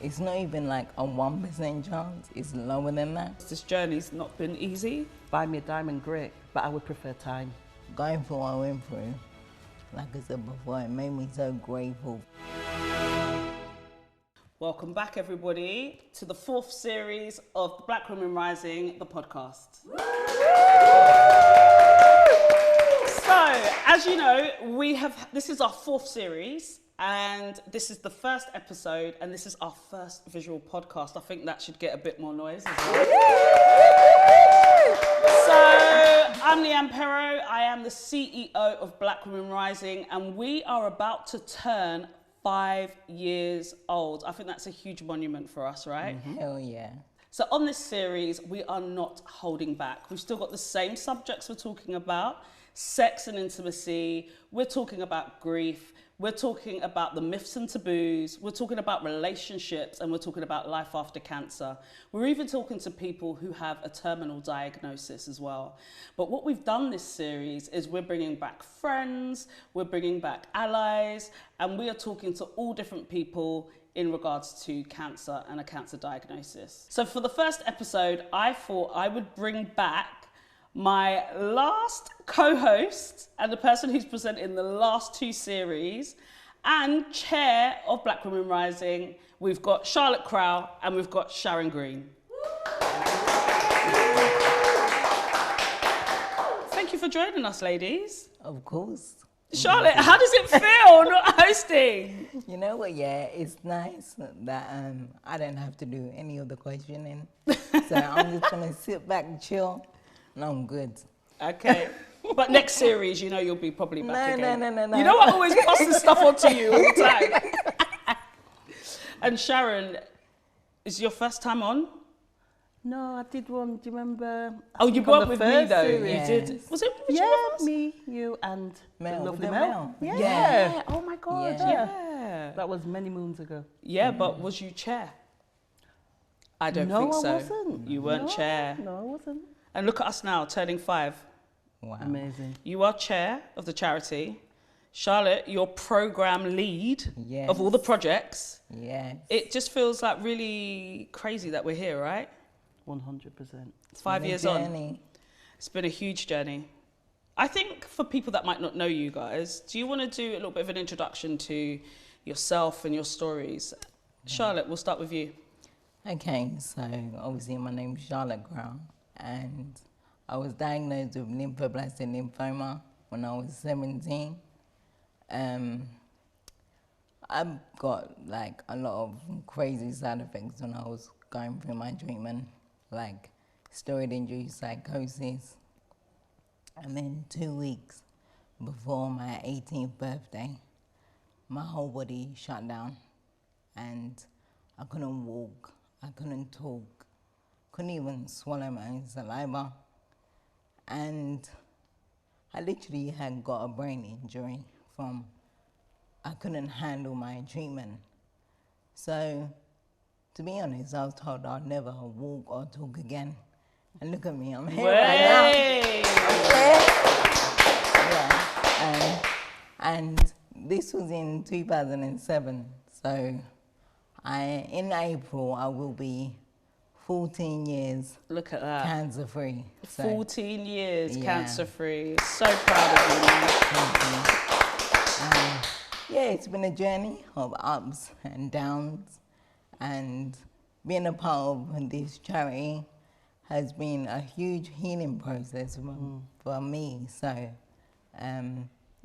It's not even like a 1% chance, it's lower than that. This journey's not been easy. Buy me a diamond, great, but I would prefer time. Going through what I went through, like I said before, it made me so grateful. Welcome back, everybody, to the 4th series of the Black Women Rising, the podcast. So, as you know, this is our 4th series, and this is the first episode, and this is our first visual podcast. I think that should get a bit more noise as well. So, I'm Leanne Pero. I am the CEO of Black Women Rising, and we are about to turn 5 years old. I think that's a huge monument for us, right? Hell yeah. So on this series, we are not holding back. We've still got the same subjects we're talking about: sex and intimacy. We're talking about grief. We're talking about the myths and taboos. We're talking about relationships, and we're talking about life after cancer. We're even talking to people who have a terminal diagnosis as well. But what we've done this series is we're bringing back friends, we're bringing back allies, and we are talking to all different people in regards to cancer and a cancer diagnosis. So for the first episode, I thought I would bring back my last co-host and the person who's presenting the last 2 series and chair of Black Women Rising. We've got Charlotte Crowl and we've got Sharon Green. Thank you for joining us, ladies. Of course. Charlotte, how does it feel not hosting? You know what, yeah, it's nice that I don't have to do any of the questioning. So I'm just gonna sit back and chill, and I'm good. Okay. But next series, you'll be probably back again. No. You know I always pass this stuff on to you all the time. And Sharon, is your first time on? No, I did one, do you remember? Oh, you weren't with me though. Series. You did. Was Yeah, you with us? me, you and Mel, the lovely with Mel. Mel. Yeah. Oh my God, Yeah. Yeah. That was many moons ago. Yeah, but was you chair? I don't think so. No, I wasn't. You weren't chair. No, I wasn't. And look at us now, turning 5. Wow. Amazing. You are chair of the charity. Charlotte, you're program lead Yes. of all the projects. Yes. It just feels like really crazy that we're here, right? 100%. It's 5 years on. Journey. It's been a huge journey. I think for people that might not know you guys, do you want to do a little bit of an introduction to yourself and your stories? Charlotte, we'll start with you. Okay, so obviously my name's Charlotte Crowl, and I was diagnosed with lymphoblastic lymphoma when I was 17. I've got like a lot of crazy side effects when I was going through my treatment, like steroid-induced psychosis. And then 2 weeks before my 18th birthday, my whole body shut down, and I couldn't walk, I couldn't talk, couldn't even swallow my own saliva. And I literally had got a brain injury from I couldn't handle my treatment. So, to be honest, I was told I'd never walk or talk again. And look at me, I'm here right now. I'm here. Yeah. And this was in 2007. So, in April, I will be 14 years Look at that. cancer-free. So, 14 years yeah. cancer-free. So proud of you, man. thank you. Yeah, it's been a journey of ups and downs, and being a part of this charity has been a huge healing process for me. So,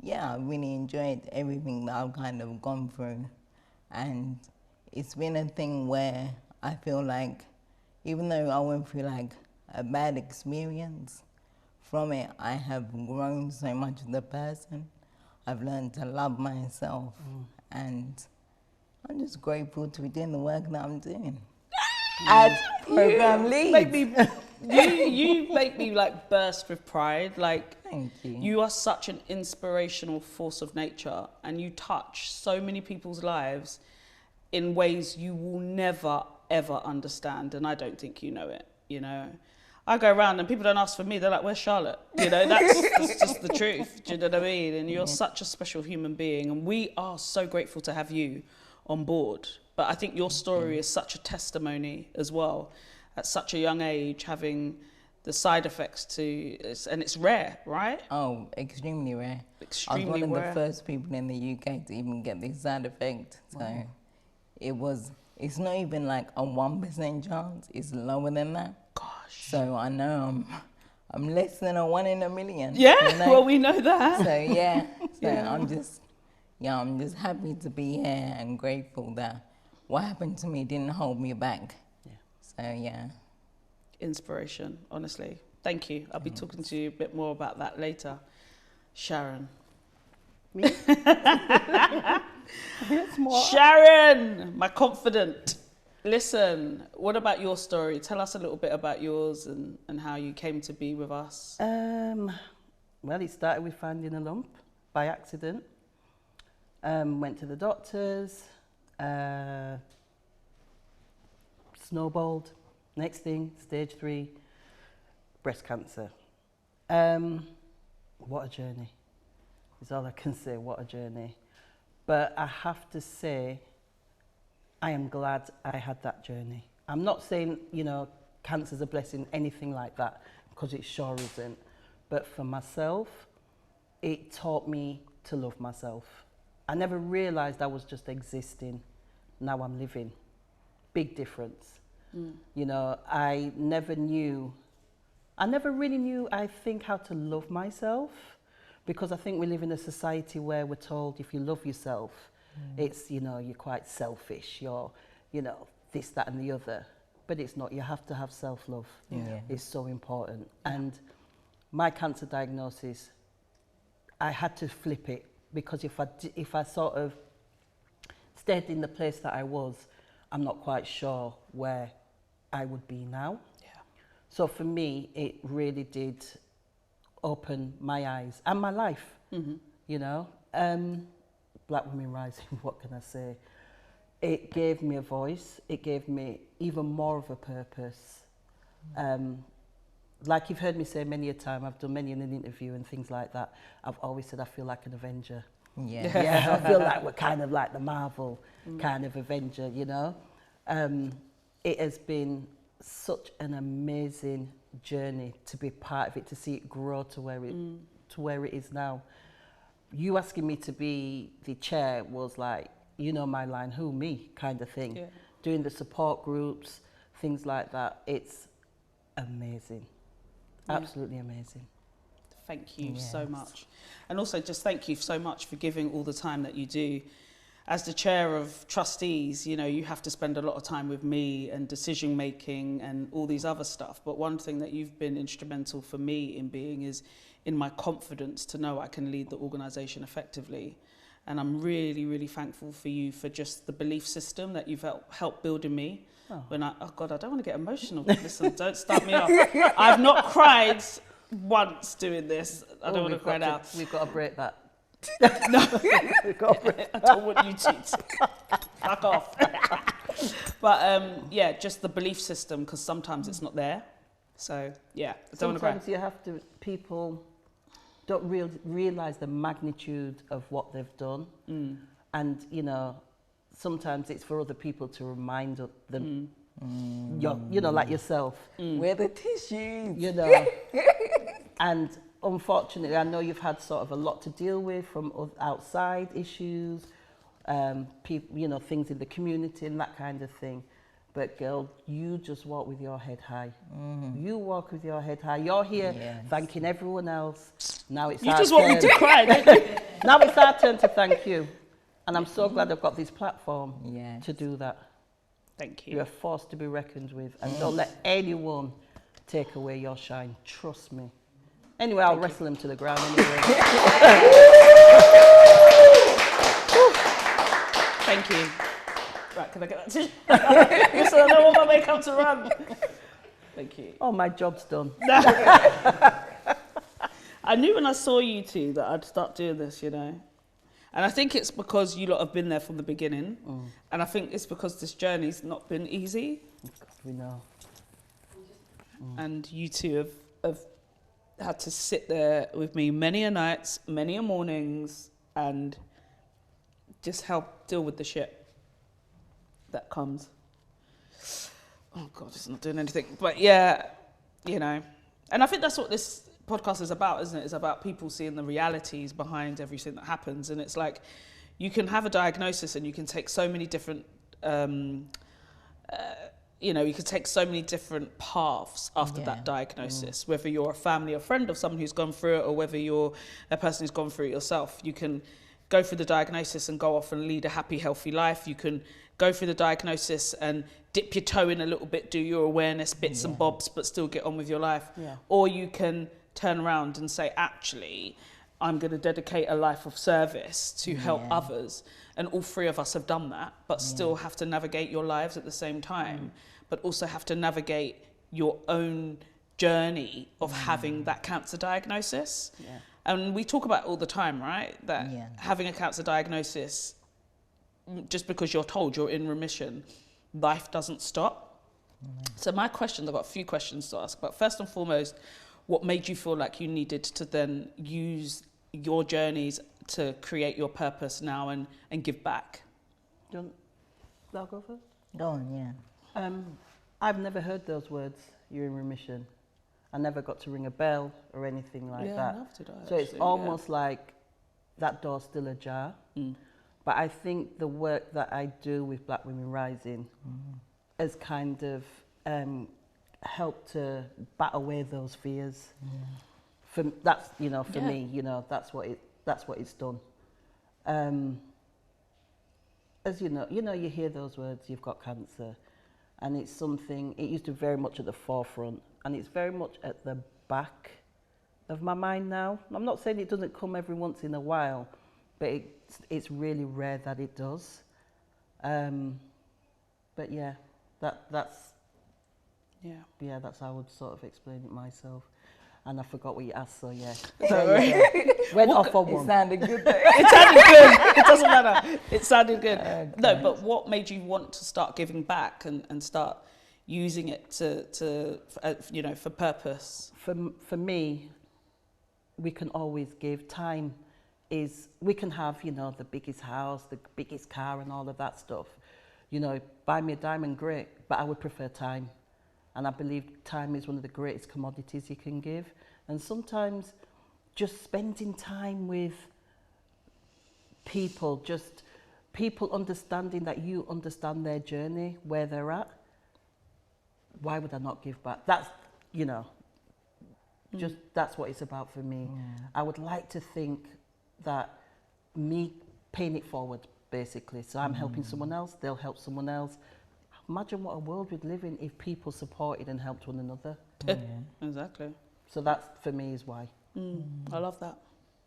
yeah, I really enjoyed everything that I've kind of gone through, and it's been a thing where I feel like even though I went through like a bad experience, from it I have grown so much as a person. I've learned to love myself, and I'm just grateful to be doing the work that I'm doing. As program lead. You make me like burst with pride. Like, Thank you. You are such an inspirational force of nature, and you touch so many people's lives in ways you will never ever understand, and I don't think you know it. I go around and people don't ask for me. They're like, "Where's Charlotte?" That's just the truth. Do you know what I mean? And you're such a special human being, and we are so grateful to have you on board. But I think your story is such a testimony as well, at such a young age, having the side effects and it's rare, right? Oh, extremely rare. Extremely I was one rare. of the first people in the UK to even get this side effect. So it's not even like a 1% chance, it's lower than that. Gosh. So I know I'm less than a 1 in a million. Yeah, you know? well, we know that. So yeah, Yeah. I'm just happy to be here and grateful that what happened to me didn't hold me back. Yeah. So yeah. Inspiration, honestly. Thank you. I'll be talking to you a bit more about that later. Sharon. Me? Yes, more. Sharon, my confidant. Listen, what about your story? Tell us a little bit about yours and how you came to be with us. Well, it started with finding a lump by accident. Went to the doctors, snowballed. Next thing, stage 3, breast cancer. What a journey, is all I can say, what a journey. But I have to say, I am glad I had that journey. I'm not saying, cancer's a blessing, anything like that, because it sure isn't. But for myself, it taught me to love myself. I never realized I was just existing. Now I'm living. Big difference. I never really knew, I think, how to love myself, because I think we live in a society where we're told if you love yourself, it's, you're quite selfish, you're, this, that and the other. But it's not. You have to have self-love. Yeah. It's so important. And my cancer diagnosis, I had to flip it, because if I sort of stayed in the place that I was, I'm not quite sure where I would be now. Yeah. So for me, it really did open my eyes and my life. Black Women Rising, what can I say? It gave me a voice. It gave me even more of a purpose. Like you've heard me say many a time, I've done many in an interview and things like that. I've always said I feel like an Avenger. Yeah. Yeah, I feel like we're kind of like the Marvel kind of Avenger, It has been such an amazing journey to be part of it, to see it grow to where it is now. You asking me to be the chair was like, my line, who, me, kind of thing. Yeah. Doing the support groups, things like that. It's amazing. Yeah. Absolutely amazing. Thank you Yes. so much. And also just thank you so much for giving all the time that you do. As the chair of trustees, you have to spend a lot of time with me and decision making and all these other stuff. But one thing that you've been instrumental for me in being is in my confidence to know I can lead the organisation effectively. And I'm really, really thankful for you for just the belief system that you've helped build in me. Oh. Oh God, I don't want to get emotional. Listen, don't start me up. I've not cried once doing this. I don't want to cry now. We've got to break that. No, I don't want you to. Fuck off. But just the belief system, because sometimes it's not there. So yeah, I don't want to cry. Sometimes you have to. People don't realize the magnitude of what they've done, and sometimes it's for other people to remind them. Like yourself. Where the tissues? And unfortunately, I know you've had sort of a lot to deal with from outside issues, people, things in the community and that kind of thing. But girl, you just walk with your head high. You walk with your head high. You're here thanking everyone else. Now it's our turn. You just want me to cry, don't you? Now it's our turn to thank you. And I'm so glad I've got this platform to do that. Thank you. You're a force to be reckoned with. And don't let anyone take away your shine. Trust me. Anyway, I'll wrestle him to the ground anyway. Thank you. Right, can I get that tissue? Listen, I don't want my makeup to run. Thank you. Oh, my job's done. I knew when I saw you two that I'd start doing this, And I think it's because you lot have been there from the beginning. And I think it's because this journey's not been easy. We know. And you two have had to sit there with me many a nights, many a mornings, and just help deal with the shit. that comes. Oh God, it's not doing anything. But yeah, you know, and I think that's what this podcast is about, isn't it? It's about people seeing the realities behind everything that happens. And it's like, you can have a diagnosis and you can take so many different, you could take so many different paths after that diagnosis, whether you're a family or friend of someone who's gone through it, or whether you're a person who's gone through it yourself. You can go through the diagnosis and go off and lead a happy, healthy life. You can go through the diagnosis and dip your toe in a little bit, do your awareness bits and bobs, but still get on with your life. Yeah. Or you can turn around and say, actually, I'm going to dedicate a life of service to help others. And all three of us have done that, but still have to navigate your lives at the same time, but also have to navigate your own journey of having that cancer diagnosis. Yeah. And we talk about it all the time, right? That having a cancer diagnosis, just because you're told you're in remission, life doesn't stop. So my questions, I've got a few questions to ask, but first and foremost, what made you feel like you needed to then use your journeys to create your purpose now and give back? I'll go first? Go on, yeah. I've never heard those words, you're in remission. I never got to ring a bell or anything like that. So it's almost like that door's still ajar. But I think the work that I do with Black Women Rising has kind of helped to bat away those fears. That's, for me, that's what it's done. As you hear those words, you've got cancer, and it's something, it used to be very much at the forefront, and it's very much at the back of my mind now. I'm not saying it doesn't come every once in a while, but it's really rare that it does. But yeah, that's how I would sort of explain it myself. And I forgot what you asked, so yeah. Went off on one. It sounded good. It sounded good. It doesn't matter. It sounded good. No, but what made you want to start giving back and start using it for purpose? For me, we can always give. Time is, we can have, the biggest house, the biggest car and all of that stuff. Buy me a diamond, great, but I would prefer time. And I believe time is one of the greatest commodities you can give. And sometimes just spending time with people, just people understanding that you understand their journey, where they're at, why would I not give back? That's, just that's what it's about for me. I would like to think that me paying it forward, basically. So I'm helping someone else, they'll help someone else. Imagine what a world we'd live in if people supported and helped one another. Exactly. So that's, for me, is why. I love that.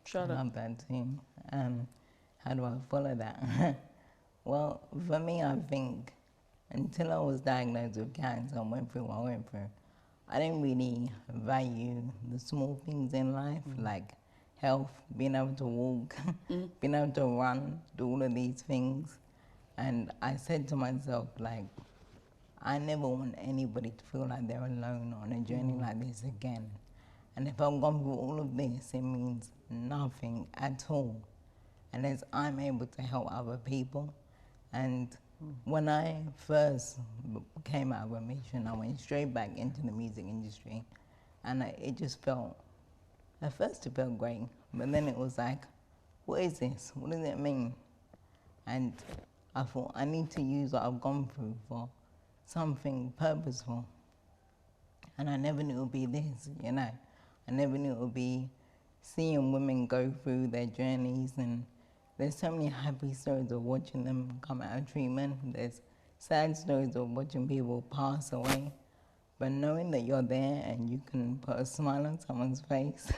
Charlotte. I love that too. How do I follow that? Well, for me, I think until I was diagnosed with cancer and went through what I went through, I didn't really value the small things in life, like health, being able to walk, being able to run, do all of these things. And I said to myself, I never want anybody to feel like they're alone on a journey like this again. And if I've gone through all of this, it means nothing at all unless I'm able to help other people. And when I first came out of remission, I went straight back into the music industry. And it just felt, at first it felt great, but then it was like, what is this? What does it mean? And I thought, I need to use what I've gone through for something purposeful. And I never knew it would be this, I never knew it would be seeing women go through their journeys, and there's so many happy stories of watching them come out of treatment. There's sad stories of watching people pass away. But knowing that you're there and you can put a smile on someone's face,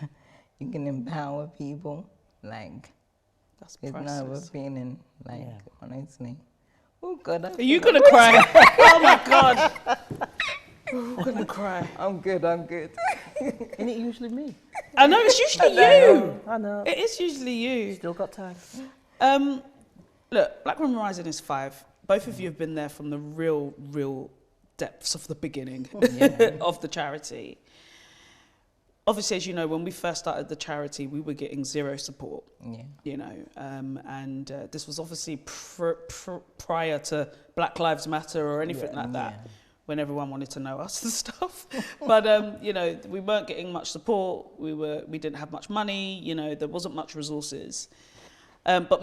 you can empower people, that's there's priceless. no other feeling, honestly. Oh God, are you gonna cry? Oh my God. I'm gonna cry. I'm good. Isn't it usually me? I know, it's usually you. I know. It is usually you. Still got time. Look, Black Women Rising is 5. Both of you have been there from the real depths of the beginning of the charity. obviously, as you know, when we first started the charity, we were getting zero support. Yeah. You know, and this was obviously prior to Black Lives Matter or anything like that, when everyone wanted to know us and stuff. But you know, we weren't getting much support. We didn't have much money. You know, there wasn't much resources. But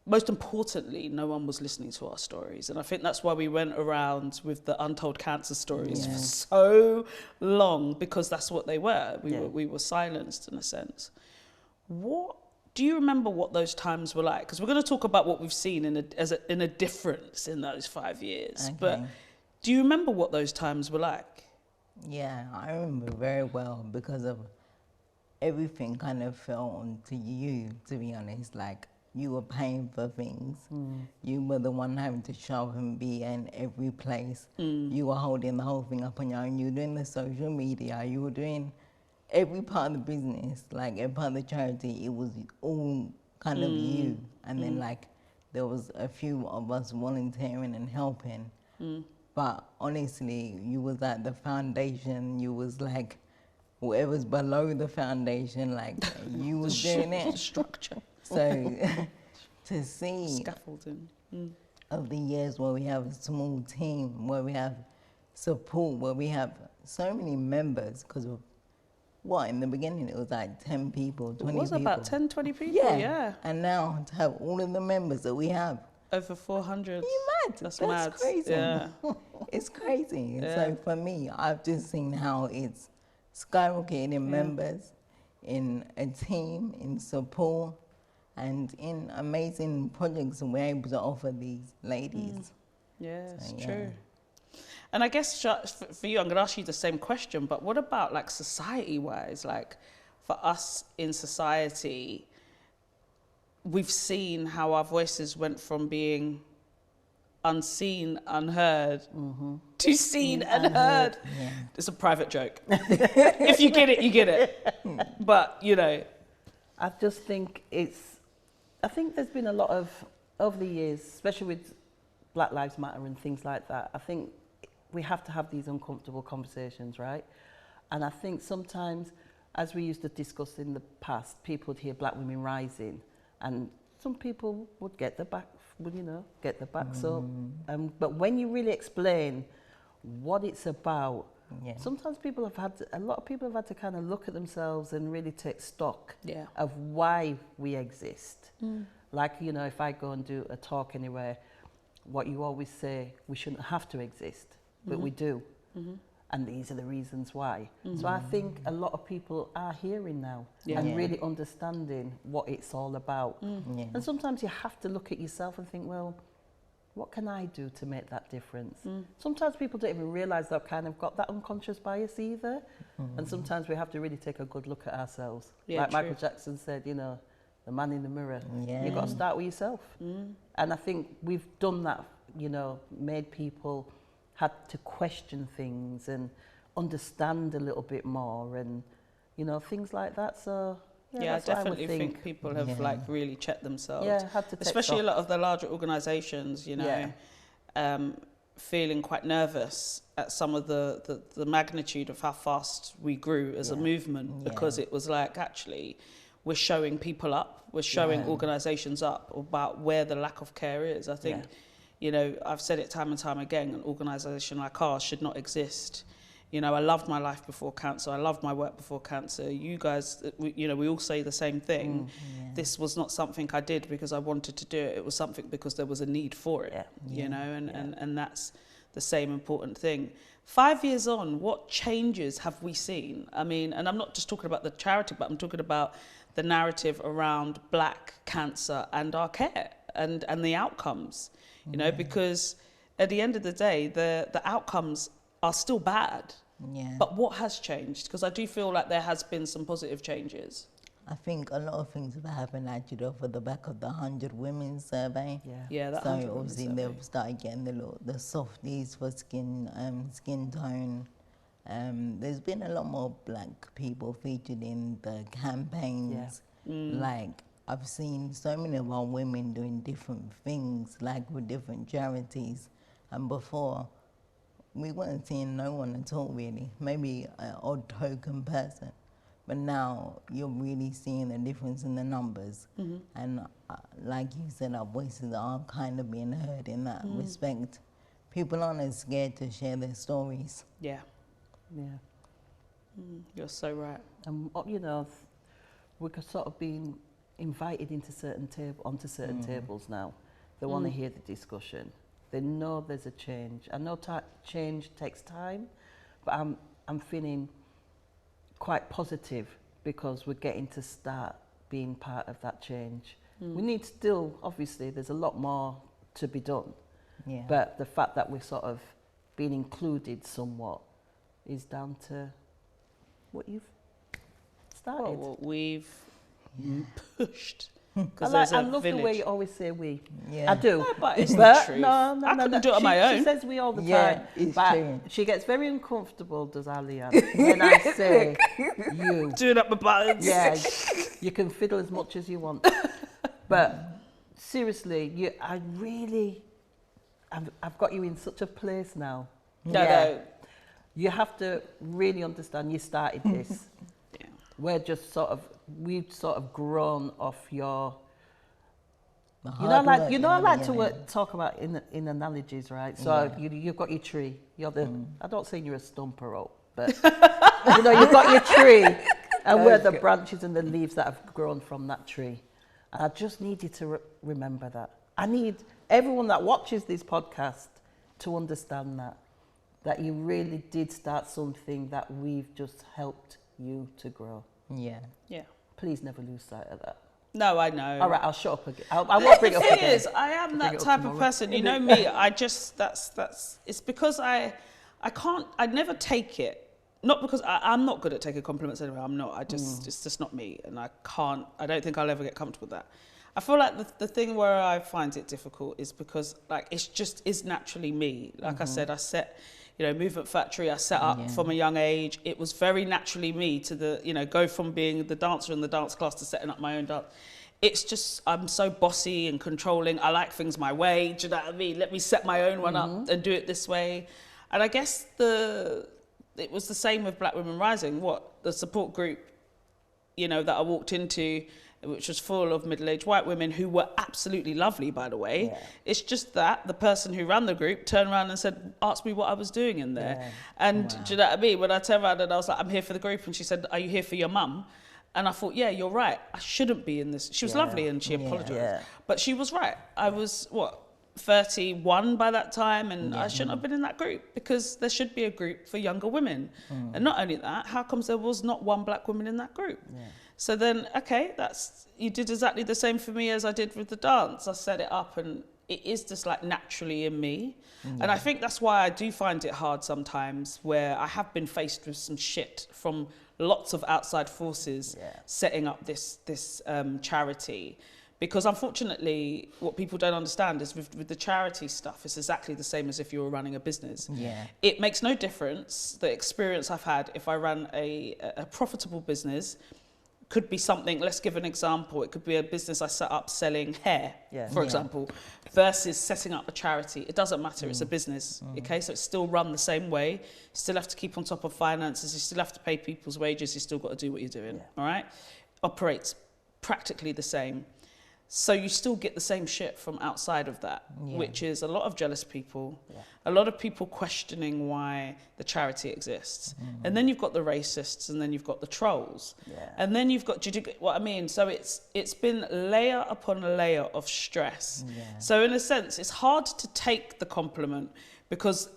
most importantly, no one was listening to our stories. And I think that's why we went around with the untold cancer stories for so long, because that's what they were. We were silenced in a sense. Do you remember what those times were like? Because we're going to talk about what we've seen in a difference in those 5 years. Okay. But do you remember what those times were like? Yeah, I remember very well, because of everything kind of fell onto you, to be honest. Like, you were paying for things. You were the one having to show up and be in every place. You were holding the whole thing up on your own. You were doing the social media. You were doing every part of the business, like every part of the charity. It was all kind of you. And then like there was a few of us volunteering and helping. But honestly, you was at the foundation. You was like whatever's below the foundation, like you was doing it. Structure. So to see Scaffolding. of the years where we have a small team, where we have support, where we have so many members, because of in the beginning it was like 10 people, 20 people. It was about 10, 20 people, yeah. And now to have all of the members that we have. Over 400. You mad? That's mad. Crazy. Yeah. It's crazy. Yeah. So for me, I've just seen how it's skyrocketing in members, in a team, in support, and in amazing projects that we're able to offer these ladies. Yeah, it's true. And I guess for you, I'm going to ask you the same question, but what about like society-wise? Like for us in society, we've seen how our voices went from being unseen, unheard, to seen and heard. Yeah. It's a private joke. If you get it, you get it. But, you know. I just think I think there's been a lot of, over the years, especially with Black Lives Matter and things like that, I think we have to have these uncomfortable conversations, right? And I think sometimes, as we used to discuss in the past, people would hear black women rising, and some people would get their back, get their backs up. But when you really explain what it's about, sometimes a lot of people have had to kind of look at themselves and really take stock of why we exist. Like, if I go and do a talk anywhere, what you always say, we shouldn't have to exist, but we do. And these are the reasons why. So I think a lot of people are hearing now and really understanding what it's all about. And sometimes you have to look at yourself and think, well, what can I do to make that difference? Sometimes people don't even realise they've kind of got that unconscious bias either. And sometimes we have to really take a good look at ourselves. Like Michael Jackson said, the man in the mirror. You've got to start with yourself. And I think we've done that, made people had to question things and understand a little bit more and, things like that. So, I definitely think people have like really checked themselves. Had to take especially stock. A lot of the larger organisations, feeling quite nervous at some of the magnitude of how fast we grew as a movement, because it was like, actually, we're showing people up, we're showing organisations up about where the lack of care is. I think, I've said it time and time again, an organisation like ours should not exist. I loved my life before cancer. I loved my work before cancer. You guys, we all say the same thing. This was not something I did because I wanted to do it. It was something because there was a need for it, and that's the same important thing. 5 years on, what changes have we seen? I mean, and I'm not just talking about the charity, but I'm talking about the narrative around black cancer and our care and the outcomes, because at the end of the day, the outcomes are still bad. But what has changed? Because I do feel like there has been some positive changes. I think a lot of things have happened actually off of the back of the 100 Women survey. That so 100 Women obviously survey. they've started getting the softies for skin tone. There's been a lot more black people featured in the campaigns. Like, I've seen so many of our women doing different things, like with different charities. And before, we weren't seeing no one at all, really. Maybe an odd token person. but now you're really seeing the difference in the numbers. And like you said, our voices are kind of being heard in that respect. People aren't as scared to share their stories. Yeah. Yeah. You're so right. And you know, we're sort of being invited into onto certain tables now. They want to hear the discussion. They know there's a change. I know change takes time, but I'm feeling quite positive because we're getting to start being part of that change. We need still, obviously, there's a lot more to be done. Yeah. But the fact that we're sort of being included somewhat is down to what you've started. What we've pushed. I love the way you always say we. Yeah. I do. No, but it's the truth. No, I couldn't do it on my own. She says we all the Yeah, time. it's but true. she gets very uncomfortable, does Leanne, when I say you. Doing up my buttons. Yeah, you can fiddle as much as you want. But seriously, I've got you in such a place now. No. You have to really understand you started this. Yeah. We've sort of grown off your... The You know, hard like work you in know, I the like to beginning. talk about in analogies, right? So Yeah. you've got your tree. You're the. I don't say you're a stumper rope, but you know, you've got your tree, and we're the branches and the leaves that have grown from that tree. And I just need you to remember that. I need everyone that watches this podcast to understand that you really did start something that we've just helped you to grow. Yeah. Yeah. Please never lose sight of that. No, I know. All right, I'll shut up again. I won't bring it up The thing again. is, I am Bring that it up type of tomorrow. person. You know me. I just it's because I can't. I never take it. Not because I'm not good at taking compliments anyway. I'm not. It's just not me, and I can't. I don't think I'll ever get comfortable with that. I feel like the thing where I find it difficult is because like it's just is naturally me. Like I said, I set. Movement Factory, I set up from a young age. It was very naturally me to go from being the dancer in the dance class to setting up my own dance. It's just, I'm so bossy and controlling. I like things my way. Do you know what I mean? Let me set my own one up and do it this way. And I guess it was the same with Black Women Rising. The support group, that I walked into, which was full of middle-aged white women who were absolutely lovely, by the way. Yeah. It's just that the person who ran the group turned around and asked me what I was doing in there. Yeah. And do you know what I mean? When I turned around and I was like, I'm here for the group. And she said, are you here for your mum? And I thought, yeah, you're right. I shouldn't be in this. She was lovely and she apologized. Yeah. But she was right. I was, 31 by that time, and I shouldn't have been in that group because there should be a group for younger women. And not only that, how comes there was not one black woman in that group? Yeah. So then, you did exactly the same for me as I did with the dance. I set it up and it is just like naturally in me. And I think that's why I do find it hard sometimes, where I have been faced with some shit from lots of outside forces setting up this charity. Because unfortunately, what people don't understand is with the charity stuff, it's exactly the same as if you were running a business. Yeah. It makes no difference. The experience I've had, if I ran a profitable business, could be something, let's give an example. It could be a business I set up selling hair, for example, versus setting up a charity. It doesn't matter, it's a business, okay? So it's still run the same way. You still have to keep on top of finances, you still have to pay people's wages, you still got to do what you're doing, all right? Operates practically the same. So you still get the same shit from outside of that, which is a lot of jealous people, a lot of people questioning why the charity exists. And then you've got the racists, and then you've got the trolls. And then you've got, do you get what I mean? So it's been layer upon layer of stress. So in a sense, it's hard to take the compliment because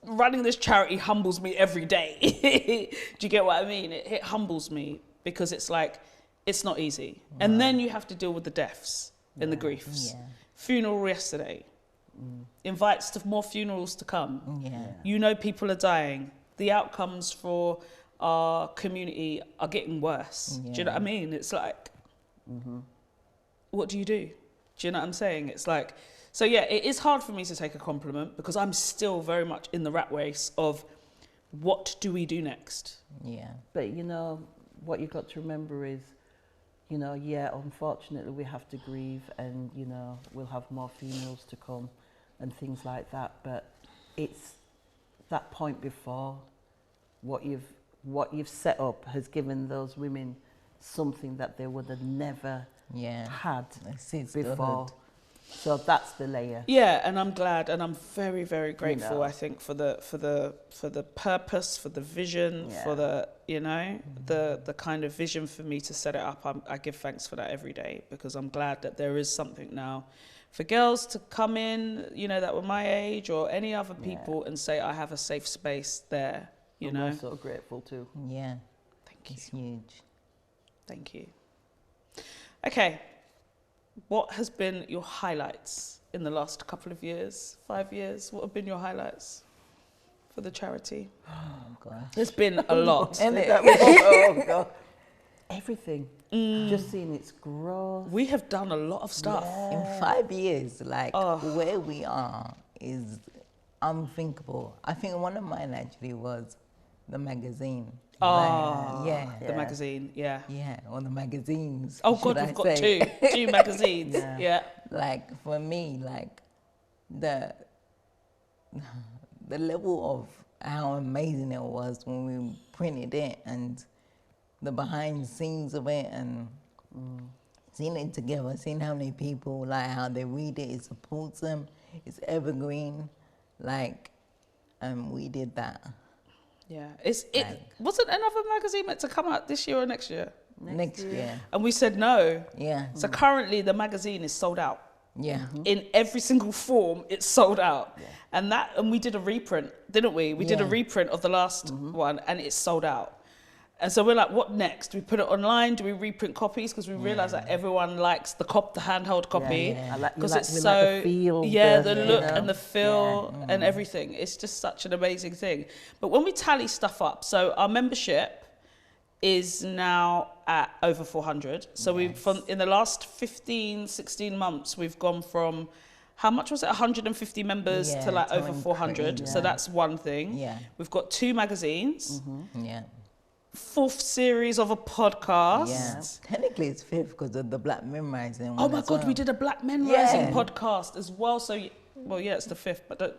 running this charity humbles me every day. Do you get what I mean? It humbles me because it's like, it's not easy. And then you have to deal with the deaths and the griefs. Funeral yesterday. Invites to more funerals to come. People are dying. The outcomes for our community are getting worse. Do you know what I mean? It's like, what do you do? Do you know what I'm saying? It's like, so it is hard for me to take a compliment because I'm still very much in the rat race of what do we do next? But what you've got to remember is, unfortunately we have to grieve and, we'll have more funerals to come and things like that. But it's that point before what you've what you've set up has given those women something that they would have never had before. So that's the layer. Yeah, and I'm glad, and I'm very, very grateful. You know. I think for the purpose, for the vision, for the the kind of vision for me to set it up. I give thanks for that every day, because I'm glad that there is something now for girls to come in, that were my age or any other people, and say I have a safe space there. I'm also grateful too. Yeah, thank you. It's huge. Thank you. Okay. What has been your highlights in the last couple of years, 5 years? What have been your highlights for the charity? Oh, gosh. There's been a lot. Oh, God. Everything. Just seeing its growth. We have done a lot of stuff. In 5 years, where we are is unthinkable. I think one of mine actually was the magazine. The magazine, yeah, or the magazines. Oh God, we've got two magazines. Yeah. Like for me, the level of how amazing it was when we printed it, and the behind the scenes of it, and seeing it together, seeing how many people, how they read it, it supports them, it's evergreen, we did that. Yeah, wasn't another magazine meant to come out this year or next year? Next year. And we said no. Yeah. So currently the magazine is sold out. Yeah. In every single form, it's sold out. Yeah. And we did a reprint, didn't we? We did a reprint of the last one, and it's sold out. And so we're like, what next? Do we put it online? Do we reprint copies? Because we realize that everyone likes the handheld copy. Because it's so, the feel, the look and the feel and everything. It's just such an amazing thing. But when we tally stuff up, so our membership is now at over 400. So in the last 15, 16 months, we've gone from, how much was it? 150 members to over 400. So that's one thing. Yeah. We've got 2 magazines. Yeah. 4th series of a podcast. Yeah. Technically it's 5th because of the Black Men Rising one. Oh my God, we did a Black Men Rising podcast as well. So, it's the 5th, but don't.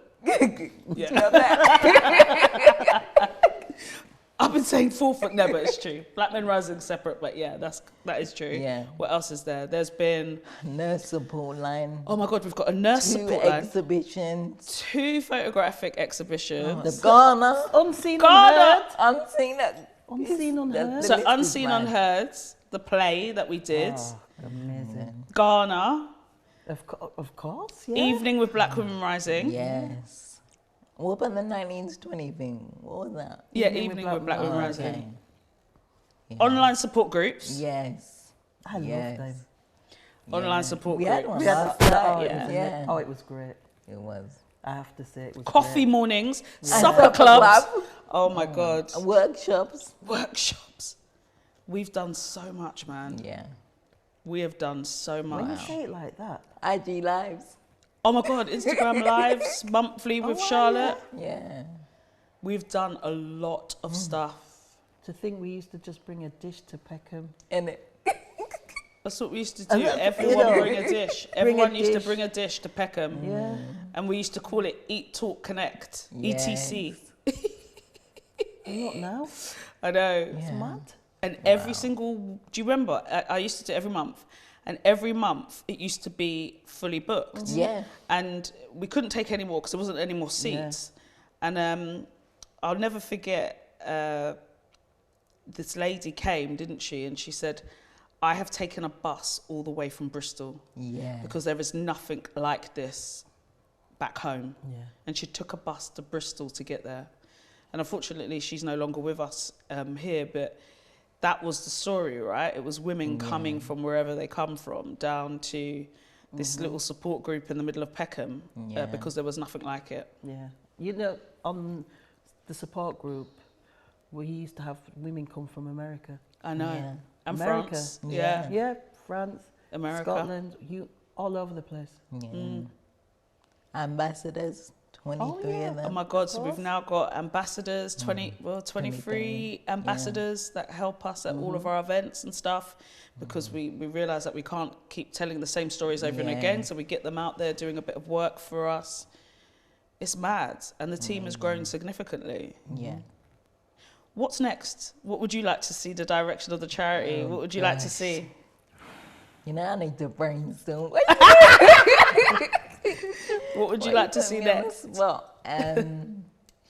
I've been saying 4th, but no, but it's true. Black Men Rising separate, but that is true. Yeah. What else is there? There's been nurse support line. Oh my God, we've got a nurse support line. 2 exhibitions. 2 photographic exhibitions. The Ghana. Unseen Unheard. So Unseen Unheard, the play that we did. Oh, amazing. Ghana. Of course, yeah. Evening with Black Women Rising. Yes. What about the 1920 thing? What was that? Yeah, Evening with Black Women Rising. Okay. Yeah. Online support groups. Yes. I love them. Online support we groups. Had one last night. Oh, it was great. It was. I have to say it was Coffee great. mornings, supper clubs. Oh my God. Workshops. We've done so much, man. Yeah. We have done so much. When you say it like that. IG Lives. Oh my God, Instagram Lives, monthly with Charlotte. Yeah. We've done a lot of stuff. To think we used to just bring a dish to Peckham. That's what we used to do. Everyone bring a dish. Everyone used to bring a dish to Peckham. Yeah. And we used to call it Eat, Talk, Connect. ETC. Not now. I know. It's mad. And every single, do you remember? I used to do it every month. And every month it used to be fully booked. Yeah. And we couldn't take any more because there wasn't any more seats. Yeah. And I'll never forget, this lady came, didn't she? And she said, I have taken a bus all the way from Bristol. Yeah. Because there is nothing like this back home. Yeah. And she took a bus to Bristol to get there. And unfortunately, she's no longer with us here, but that was the story, right? It was women coming from wherever they come from down to this little support group in the middle of Peckham because there was nothing like it. Yeah. You know, on the support group, we used to have women come from America. I know. Yeah. And America. France. Yeah. Yeah, France, America. Scotland, all over the place. Yeah. Ambassadors. 23 of them. Oh my God, so we've now got ambassadors, 23 ambassadors that help us at all of our events and stuff, because we realise that we can't keep telling the same stories over and again, so we get them out there doing a bit of work for us. It's mad, and the team has grown significantly. Yeah. What's next? What would you like to see the direction of the charity? What would you like to see? You know, I need to brainstorm. What would you like to see next? Well,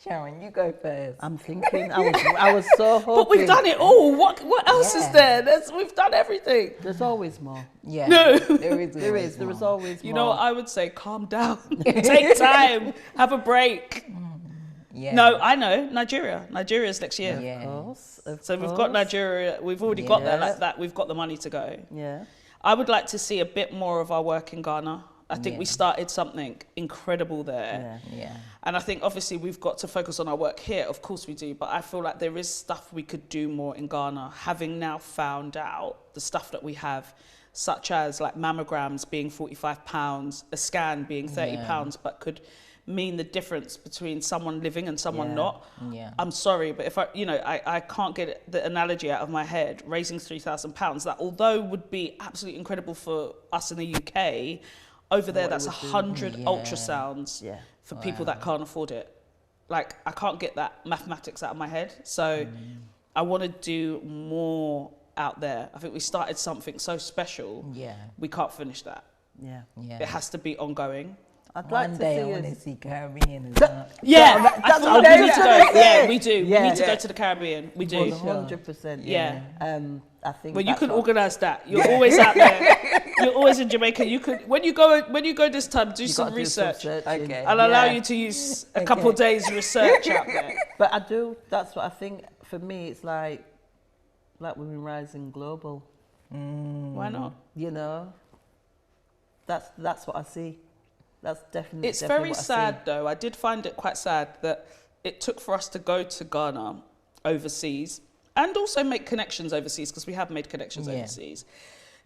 Sharon, you go first. I'm thinking. I was so hoping. But we've done it all. What else is there? We've done everything. There's always more. Yeah. No. There is always more. You know what I would say? Calm down. Take time. Have a break. Yeah. No, I know. Nigeria's next year. Yeah. So we've got Nigeria. We've already got there like that. We've got the money to go. Yeah. I would like to see a bit more of our work in Ghana. I think we started something incredible there. Yeah. And I think obviously we've got to focus on our work here. Of course we do. But I feel like there is stuff we could do more in Ghana, having now found out the stuff that we have, such as like mammograms being £45, a scan being £30, but could mean the difference between someone living and someone not. Yeah. I'm sorry, but if I can't get the analogy out of my head, raising £3,000, that although would be absolutely incredible for us in the UK, over there that's 100 ultrasounds for people that can't afford it. Like, I can't get that mathematics out of my head. So I want to do more out there. I think we started something so special. Yeah. We can't finish that. Yeah. It has to be ongoing. I'd like One to day see I want us. to see Caribbean as well. Yeah, that's I what we I need was to gonna go. say. Yeah, we do. Yeah. We need to go to the Caribbean. We do. 100%. Yeah. I think. Well, you can organise that. You're always out there. You're always in Jamaica. You could when you go this time, do some research. Okay. I'll allow you to use a couple of days research out there. But I do. That's what I think. For me, it's like Women Rising Global. Why not? You know. That's what I see. That's definitely. It's very sad, though. I did find it quite sad that it took for us to go to Ghana overseas and also make connections overseas, because we have made connections overseas,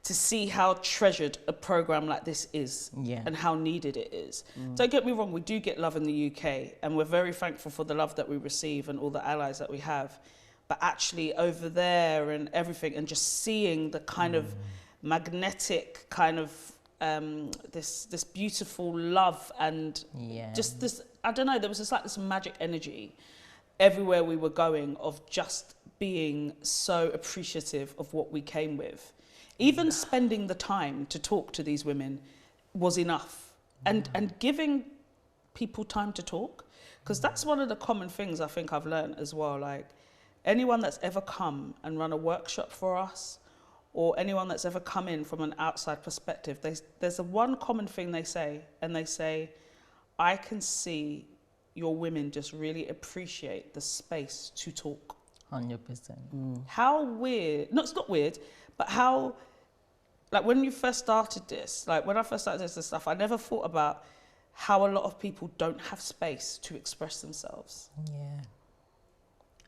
to see how treasured a program like this is and how needed it is. Don't get me wrong, we do get love in the UK, and we're very thankful for the love that we receive and all the allies that we have. But actually over there and everything, and just seeing the kind of magnetic kind of this beautiful love and just this, I don't know, there was just like this magic energy everywhere we were going of just being so appreciative of what we came with. Even spending the time to talk to these women was enough. And giving people time to talk, because that's one of the common things I think I've learned as well. Like, anyone that's ever come and run a workshop for us, or anyone that's ever come in from an outside perspective, there's a one common thing they say, and they say, I can see your women just really appreciate the space to talk. 100%. How weird, no, it's not weird, but how, like when you first started this, like when I first started this stuff, I never thought about how a lot of people don't have space to express themselves. Yeah.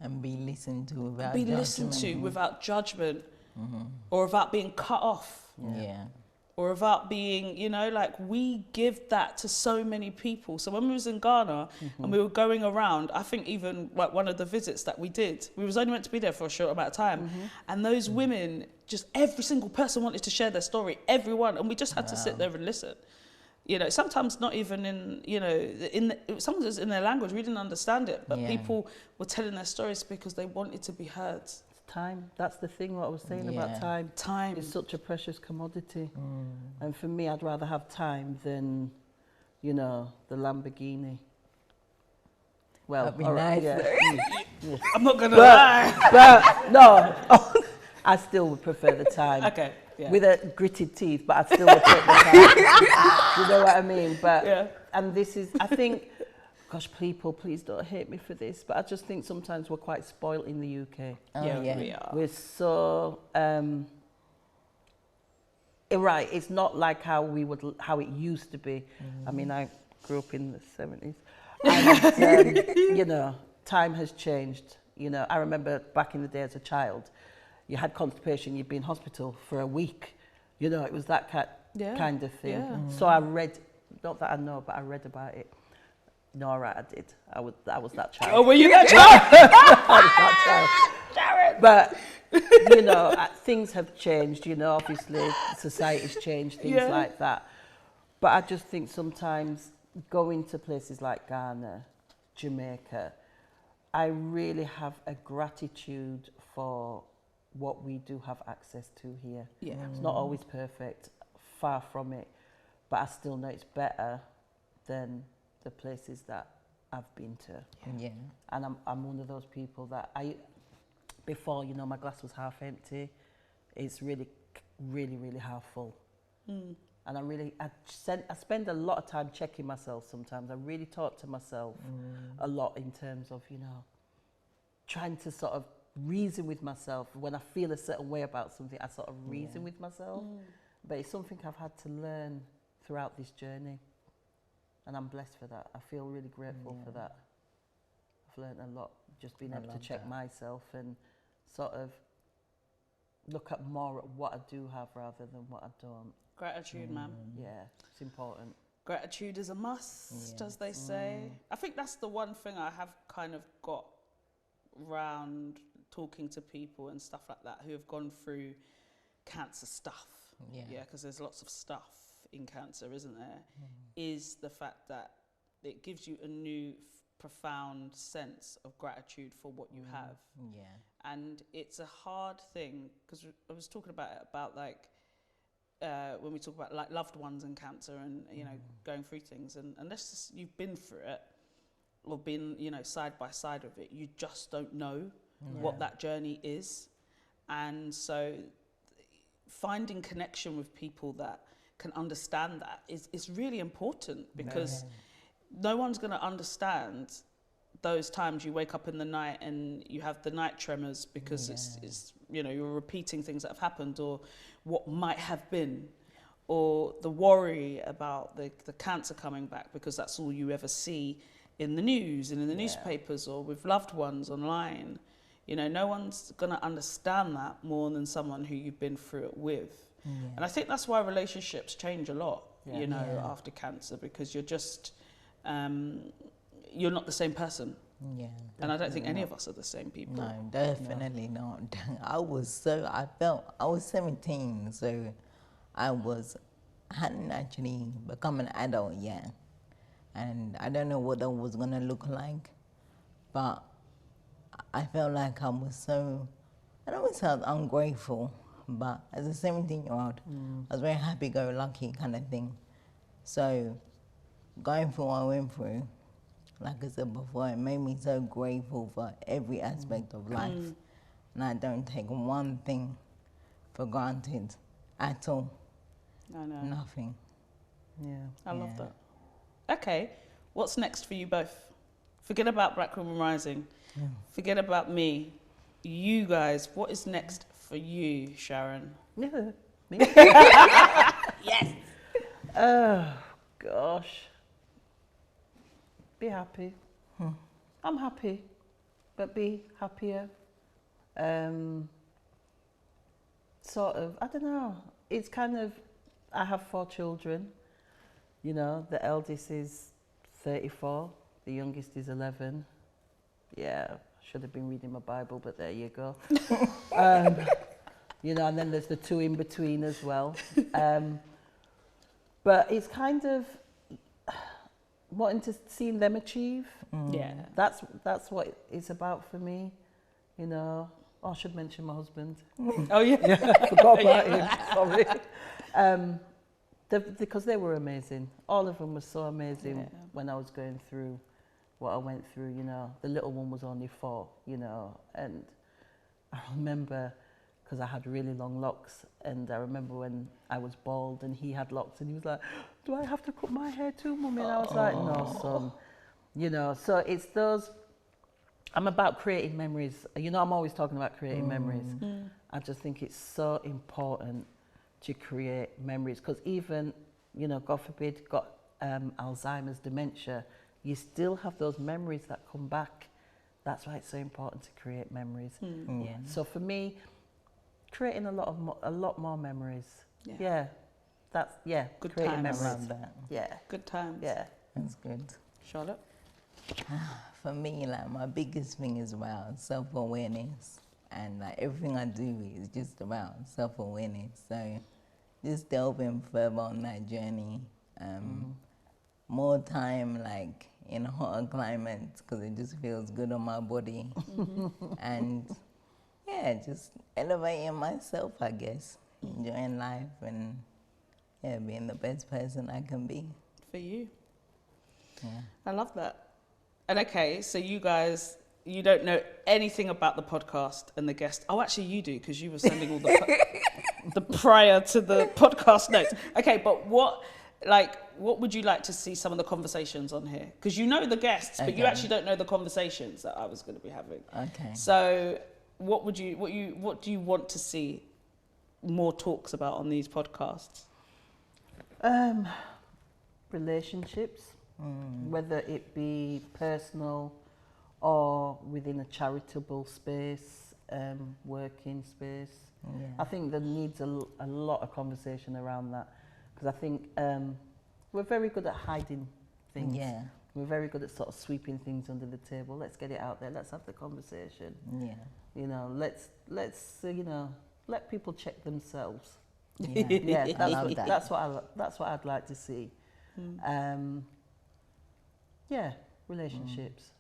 And be listened to without judgment. Or without being cut off. Or without being, you know, like we give that to so many people. So when we was in Ghana and we were going around, I think even like one of the visits that we did, we was only meant to be there for a short amount of time. And those women, just every single person wanted to share their story, everyone. And we just had to sit there and listen. You know, sometimes not even in, you know, sometimes in their language, we didn't understand it. But people were telling their stories because they wanted to be heard. Time. That's the thing, what I was saying about time. Time is such a precious commodity. And for me, I'd rather have time than, you know, the Lamborghini. Well, that'd be nice. I'm not going to lie. But no, I still would prefer the time. Okay. With a gritted teeth, but I still would take the time. You know what I mean? But and this is, I think, gosh, people, please don't hate me for this, but I just think sometimes we're quite spoilt in the UK. We are. We're so right. It's not like how it used to be. I mean, I grew up in the 70s, and you know, time has changed. You know, I remember back in the day as a child, you had constipation, you'd be in hospital for a week. You know, it was that kind of thing. So I read, not that I know, but I read about it. No, right, I did. I was that child. Oh, were you that child? I was that child. Sharon. But, you know, things have changed, you know, obviously society's changed, things like that. But I just think sometimes going to places like Ghana, Jamaica, I really have a gratitude for what we do have access to here. Yeah. It's not always perfect, far from it, but I still know it's better than the places that I've been to. Yeah. And I'm one of those people that before, you know, my glass was half empty. It's really, really, really half full. And I spend a lot of time checking myself sometimes. I really talk to myself a lot in terms of, you know, trying to sort of reason with myself. When I feel a certain way about something, I sort of reason with myself. But it's something I've had to learn throughout this journey. And I'm blessed for that. I feel really grateful for that. I've learned a lot, just being able to check myself and sort of look at more at what I do have rather than what I don't. Gratitude, man. Yeah, it's important. Gratitude is a must, as they say. I think that's the one thing I have kind of got round talking to people and stuff like that who have gone through cancer stuff. Yeah, because there's lots of stuff in cancer, isn't there? Is the fact that it gives you a new profound sense of gratitude for what you have. Yeah. And it's a hard thing, because I was talking about like when we talk about like loved ones and cancer and, you know, going through things, and unless just you've been through it or been, you know, side by side with it, you just don't know what that journey is. And so finding connection with people that can understand that is really important, because no one's going to understand those times you wake up in the night and you have the night tremors because it's you know, you're repeating things that have happened or what might have been, or the worry about the cancer coming back because that's all you ever see in the news and in the newspapers or with loved ones online. You know, no one's going to understand that more than someone who you've been through it with. And I think that's why relationships change a lot, you know, after cancer, because you're just, you're not the same person. Yeah. And I don't think any of us are the same people. No, definitely not. I was 17, so I hadn't actually become an adult yet. And I don't know what that was going to look like, but I felt like I was so, I don't want to sound ungrateful, but as a 17-year-old, I was very happy-go-lucky kind of thing. So going through what I went through, like I said before, it made me so grateful for every aspect of life. And I don't take one thing for granted at all. I know. Nothing. Yeah. I love that. Okay, what's next for you both? Forget about Black Women Rising. Forget about me. You guys, what is next for you, Sharon? Yeah, me. Yes. Oh, gosh. Be happy. I'm happy, but be happier. Sort of, I don't know. It's kind of, I have 4 children. You know, the eldest is 34, the youngest is 11. Yeah, should have been reading my Bible, but there you go. You know, and then there's the 2 in between as well. But it's kind of wanting to see them achieve. Yeah. That's what it's about for me, you know. Oh, I should mention my husband. Oh, yeah. I forgot about him, sorry. Because they were amazing. All of them were so amazing when I was going through what I went through, you know. The little one was only 4, you know, and I remember, because I had really long locks, and I remember when I was bald and he had locks, and he was like, do I have to cut my hair too, Mummy? And I was like, no, son. You know, so it's those, I'm about creating memories. You know, I'm always talking about creating memories. I just think it's so important to create memories, because even, you know, God forbid, got Alzheimer's, dementia, you still have those memories that come back. That's why it's so important to create memories. Yeah. So for me, creating a lot more memories. Good creating times. memories. Yeah. Good times. Yeah. That's good. Charlotte? For me, like, my biggest thing is about self-awareness. And like everything I do is just about self-awareness. So just delving further on that journey. More time like in hotter climates because it just feels good on my body. And yeah, just elevating myself, I guess, enjoying life and yeah, being the best person I can be. For you. Yeah. I love that. And okay, so you guys, you don't know anything about the podcast and the guest. Oh, actually you do, because you were sending all the prior to the podcast notes. Okay, but what would you like to see some of the conversations on here? Because you know the guests, but you actually don't know the conversations that I was going to be having. Okay. So what do you want to see more talks about on these podcasts? Relationships, whether it be personal or within a charitable space, working space. Yeah. I think there needs a lot of conversation around that, because I think we're very good at hiding things. Yeah. We're very good at sort of sweeping things under the table. Let's get it out there. Let's have the conversation. Yeah. You know, let's let people check themselves. Yeah. Yeah, I love that. That's what I'd like to see. Yeah, relationships.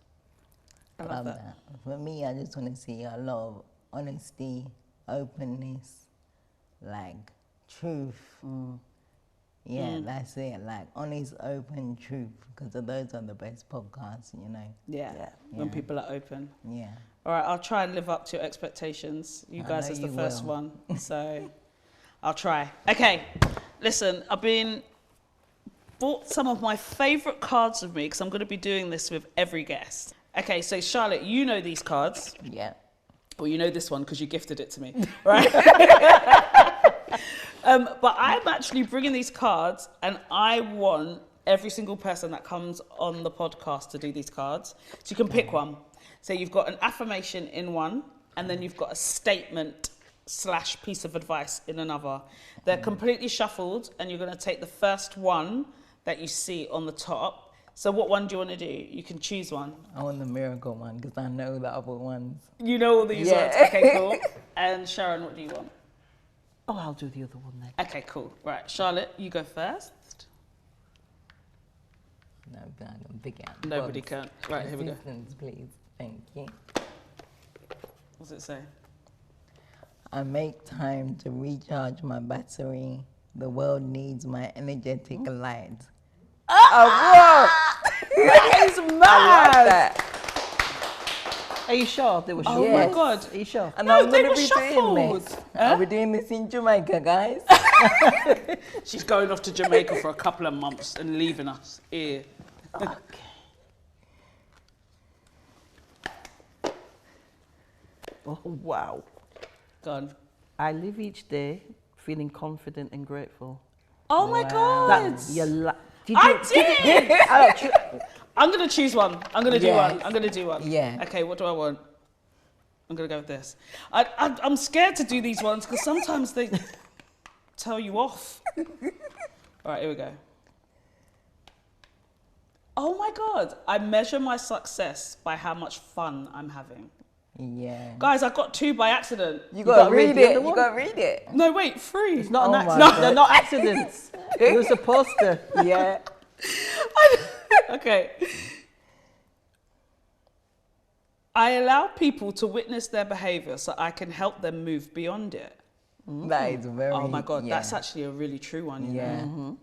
I love that. For me, I just want to see a lot of honesty, openness, like truth. Yeah, that's it. Like honest, open truth, because those are the best podcasts, you know. Yeah. When people are open. Yeah. All right, I'll try and live up to your expectations. You I guys know as the you first will. one, so I'll try. Okay, listen, bought some of my favourite cards with me because I'm going to be doing this with every guest. Okay, so Charlotte, you know these cards. Yeah. Well, you know this one because you gifted it to me, right? But I'm actually bringing these cards, and I want every single person that comes on the podcast to do these cards. So you can pick one. So you've got an affirmation in one, and then you've got a statement / piece of advice in another. They're completely shuffled, and you're going to take the first one that you see on the top. So what one do you want to do? You can choose one. I want the miracle one because I know the other ones. You know all these ones? Okay, cool. And Sharon, what do you want? Oh, I'll do the other one then. Okay, cool. Right, Charlotte, you go first. No, I can pick it out. Nobody can. Right, here we go. Assistance, please. Thank you. What's it say? I make time to recharge my battery. The world needs my energetic light. That is I mad! love that. Are you sure they were Oh sure? my Yes. God. Are you sure? And No, I'm they gonna were be shuffled. doing this. Huh? I'll be doing this in Jamaica, guys. She's going off to Jamaica for a couple of months and leaving us here. Okay. Oh, wow. Go on. I live each day feeling confident and grateful. Oh my God. That, did I did! I don't I'm going to choose one. I'm going to do Yes. one. I'm going to do one. Yeah. Okay, what do I want? I'm going to go with this. I'm scared to do these ones because sometimes they tell you off. All right, here we go. Oh my God. I measure my success by how much fun I'm having. Yeah. Guys, I got 2 by accident. You gotta read the it. other You one. gotta read it. No, wait, 3. It's not Oh an my accident. God. They're not accidents. It was supposed to. Yeah. Okay. I allow people to witness their behaviour so I can help them move beyond it. That is very. Oh my God, yeah. that's actually a really true one. You Yeah. know?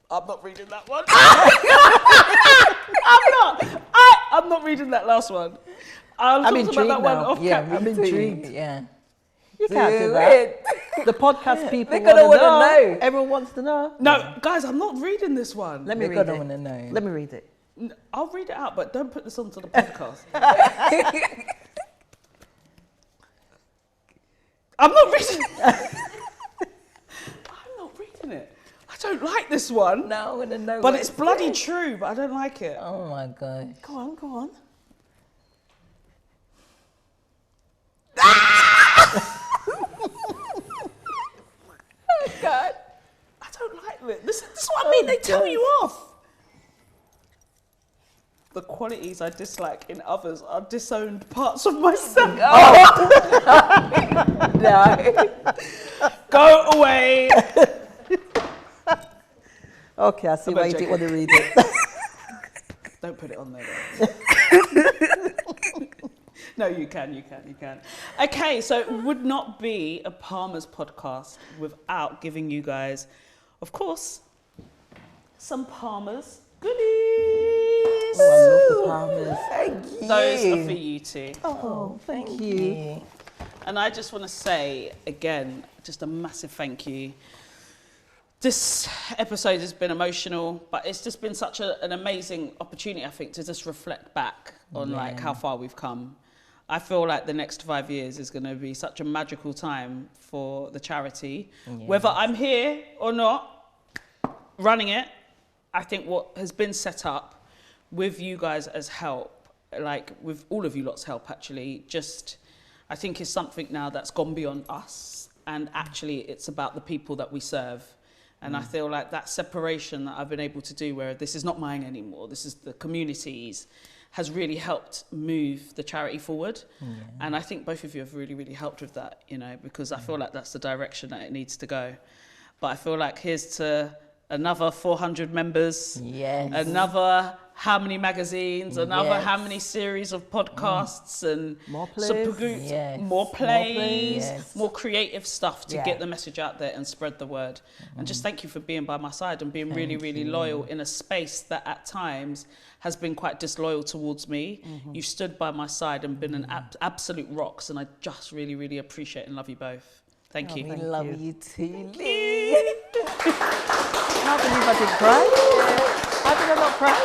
I'm not reading that one. I'm not reading that last one. I'm talking about intrigued that one now. off Yeah, camera. me I'm too. intrigued. Yeah. You can't do Do that. it. The podcast people They're gonna want to wanna know. know. Everyone wants to know. No, guys, I'm not reading this one. Let me They're read gonna it. wanna know. Let me read it. I'll read it out, but don't put this onto the podcast. I'm not reading I'm not reading it. I don't like this one. Now I wanna know. But what it's it bloody says. true, but I don't like it. Oh my God. Go on, go on. Oh God. I don't like it. This is what I mean. They tell you off. The qualities I dislike in others are disowned parts of myself. No. Go away. Okay, I see why you didn't want to read it. Don't put it on there. No, you can. Okay, so it would not be a Palmer's podcast without giving you guys, of course, some Palmer's goodies. Oh, I love the Palmers. Thank you. Those are for you two. Oh, thank you. And I just want to say, again, just a massive thank you. This episode has been emotional, but it's just been such an amazing opportunity, I think, to just reflect back on like how far we've come. I feel like the next 5 years is going to be such a magical time for the charity. Whether I'm here or not running it, I think what has been set up with you guys as help, like with all of you lot's help actually, just I think is something now that's gone beyond us, and actually it's about the people that we serve. And I feel like that separation that I've been able to do, where this is not mine anymore, this is the community's, has really helped move the charity forward. And I think both of you have really, really helped with that, you know, because I feel like that's the direction that it needs to go. But I feel like here's to another 400 members, another how many magazines, another how many series of podcasts, and more plays, more creative stuff to get the message out there and spread the word. And just thank you for being by my side and being really, really loyal in a space that at times has been quite disloyal towards me. You've stood by my side and been an absolute rocks, and I just really, really appreciate and love you both. Thank you. We love you too, I Lee. can't believe I didn't cry. How did I not cry?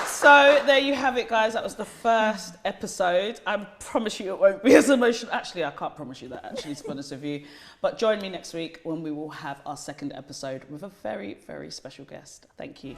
So there you have it, guys. That was the first episode. I promise you it won't be as emotional. Actually, I can't promise you that, actually, to be honest with you. But join me next week when we will have our second episode with a very, very special guest. Thank you.